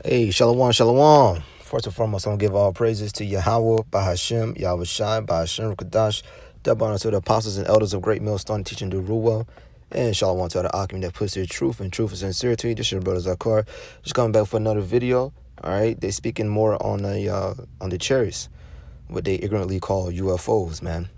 Hey, Shalom, Shalom. First and foremost, I'm going to give all praises to Yahweh, Bahashem, Yahweh Shai, Bahashem, Kadash, double honor to the apostles and elders of Great Millstone teaching to rule well, and Shalom to the Akim that puts their truth and truth and sincerity. This is your brother Zakar. Just coming back for another video. All right, they speaking more on the chariots, what they ignorantly call UFOs, man.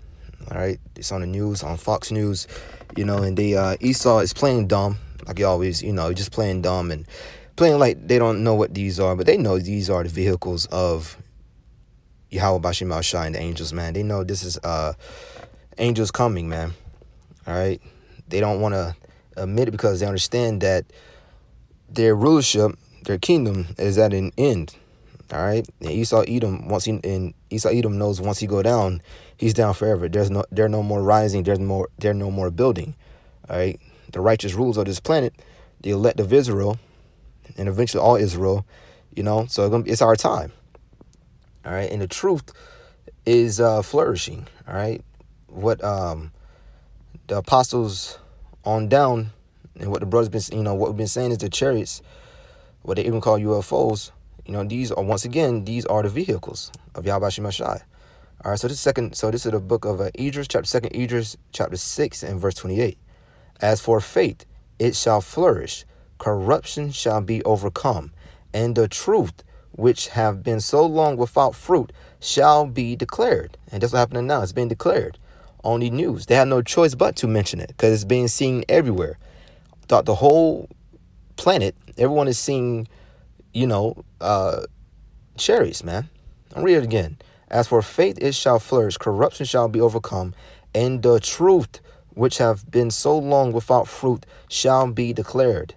All right, it's on the news, on Fox News, and they Esau is playing dumb, like he always, just playing dumb and playing like they don't know what these are, but they know these are the vehicles of Yahweh Bashim Al-Shai and the angels, man. They know this is angels coming, man. All right, they don't want to admit it because they understand that their rulership, their kingdom, is at an end. All right, and Esau Edom knows once he go down, he's down forever. There's no more rising. There's no more building. All right, the righteous rulers of this planet, the elect of Israel, and eventually all Israel, so it's our time. All right, and the truth is flourishing. All right, what the apostles on down, and what the brothers been, what we've been saying is the chariots, what they even call UFOs. These are the vehicles of Yahweh Shai. All right, so this is the book of Idris, chapter 6 and verse 28. As for faith, it shall flourish, corruption shall be overcome, and the truth, which have been so long without fruit, shall be declared. And that's what happening now. It's being declared on the news. They have no choice but to mention it because it's being seen everywhere. Throughout the whole planet, everyone is seeing chariots, man. I'll read it again. As for faith, it shall flourish, corruption shall be overcome, and the truth, which have been so long without fruit, shall be declared.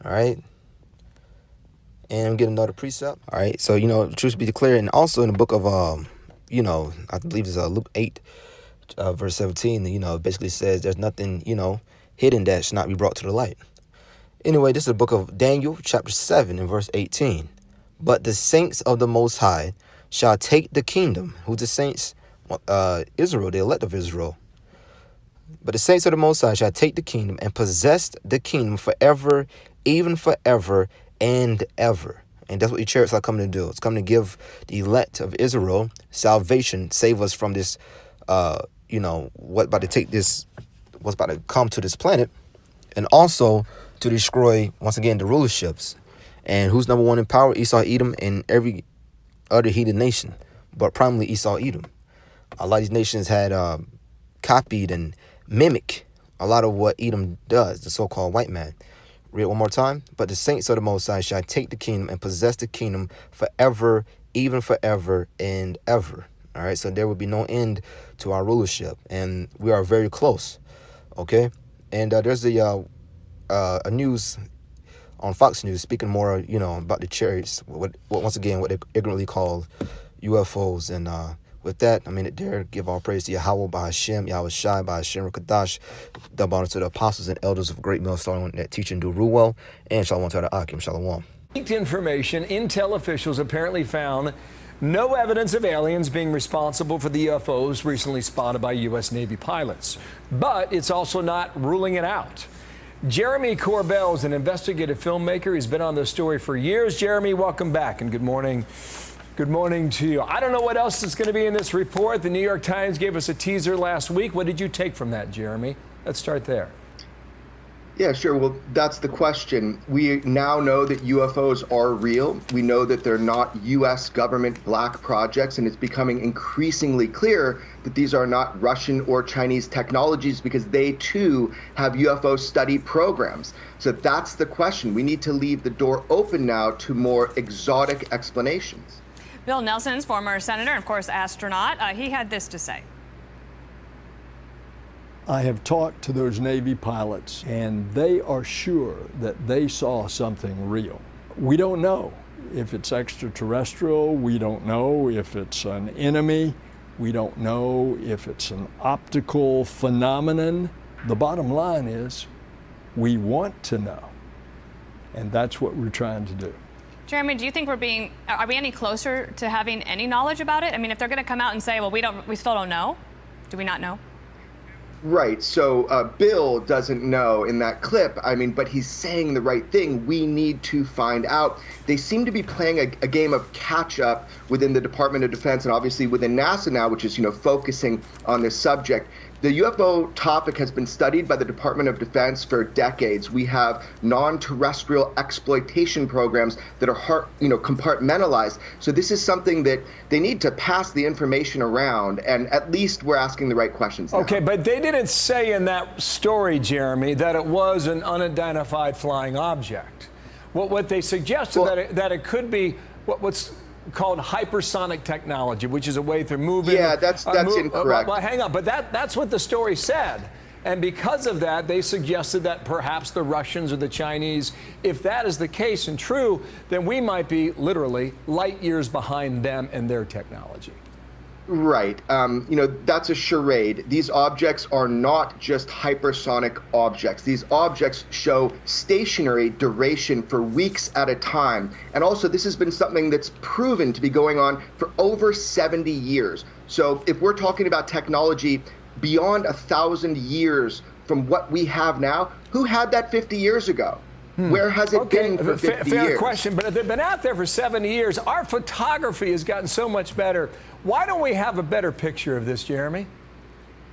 All right. And I'm getting another precept. All right. So, truth be declared. And also in the book of, I believe it's Luke 8, verse 17, it basically says there's nothing, hidden that should not be brought to the light. Anyway, this is the book of Daniel, chapter 7 and verse 18. But the saints of the Most High shall take the kingdom. Who's the saints? Israel, the elect of Israel. But the saints of the Most High shall take the kingdom and possess the kingdom forever, even forever and ever. And that's what the chariots are coming to do. It's coming to give the elect of Israel salvation, save us from this, what's about to come to this planet, and also to destroy, once again, the rulerships. And who's number one in power? Esau, Edom, and every other heathen nation, but primarily Esau, Edom. A lot of these nations had copied and mimic a lot of what Edom does, the so-called white man. Read it one more time. But the saints of the Most High shall take the kingdom and possess the kingdom forever, even forever and ever. All right, so there will be no end to our rulership, and we are very close. Okay, and there's a news on Fox News speaking more, about the chariots. Once again, what they ignorantly call UFOs, and with that, I mean it there. Give all praise to Yahweh, Bahashem, Yahweh Shai, Bahashem, Kadash, double honor to the apostles and elders of Great Millstone that teach and do rule well, and Shalom to the Akim, Shalom. Leaked information, intel officials apparently found no evidence of aliens being responsible for the UFOs recently spotted by U.S. Navy pilots. But it's also not ruling it out. Jeremy Corbell is an investigative filmmaker. He's been on this story for years. Jeremy, welcome back, and good morning. Good morning to you. I don't know what else is going to be in this report. The New York Times gave us a teaser last week. What did you take from that, Jeremy? Let's start there. Yeah, sure. Well, that's the question. We now know that UFOs are real. We know that they're not U.S. government black projects, and it's becoming increasingly clear that these are not Russian or Chinese technologies because they, too, have UFO study programs. So that's the question. We need to leave the door open now to more exotic explanations. Bill Nelson's former senator, and of course, astronaut, he had this to say. I have talked to those Navy pilots, and they are sure that they saw something real. We don't know if it's extraterrestrial. We don't know if it's an enemy. We don't know if it's an optical phenomenon. The bottom line is we want to know, and that's what we're trying to do. Jeremy, do you think are we any closer to having any knowledge about it? I mean, if they're going to come out and say, well, we still don't know, do we not know? Right. So Bill doesn't know in that clip. I mean, but he's saying the right thing. We need to find out. They seem to be playing a game of catch up within the Department of Defense and obviously within NASA now, which is, focusing on this subject. The UFO topic has been studied by the Department of Defense for decades. We have non-terrestrial exploitation programs that are, compartmentalized. So this is something that they need to pass the information around, and at least we're asking the right questions now. Okay, but they didn't say in that story, Jeremy, that it was an unidentified flying object. What they suggested, that it could be what's called hypersonic technology, which is a way through moving. Yeah, that's incorrect. Well, hang on, but that's what the story said. And because of that, they suggested that perhaps the Russians or the Chinese, if that is the case and true, then we might be literally light years behind them and their technology. Right. That's a charade. These objects are not just hypersonic objects. These objects show stationary duration for weeks at a time. And also, this has been something that's proven to be going on for over 70 years. So if we're talking about technology beyond 1,000 years from what we have now, who had that 50 years ago? Where has it been for 50 years? Fair question, but if they've been out there for 70 years, our photography has gotten so much better. Why don't we have a better picture of this, Jeremy?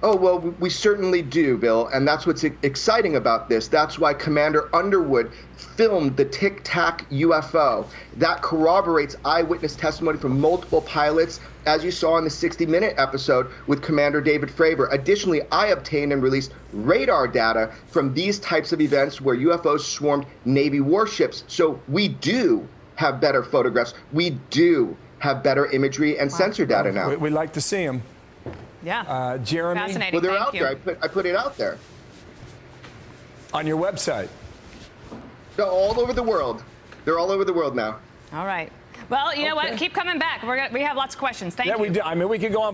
Oh, well, we certainly do, Bill, and that's what's exciting about this. That's why Commander Underwood filmed the Tic Tac UFO. That corroborates eyewitness testimony from multiple pilots, as you saw in the 60-minute episode with Commander David Fravor. Additionally, I obtained and released radar data from these types of events where UFOs swarmed Navy warships. So we do have better photographs. We do have better imagery and sensor data now. We'd like to see them. Yeah. Jeremy? Fascinating. Well, they're Thank out you. there. I put it out there. On your website. They're all over the world. They're all over the world now. All right. Well, you know what? Keep coming back. We have lots of questions. Thank you. Yeah, we do. I mean, we could go on.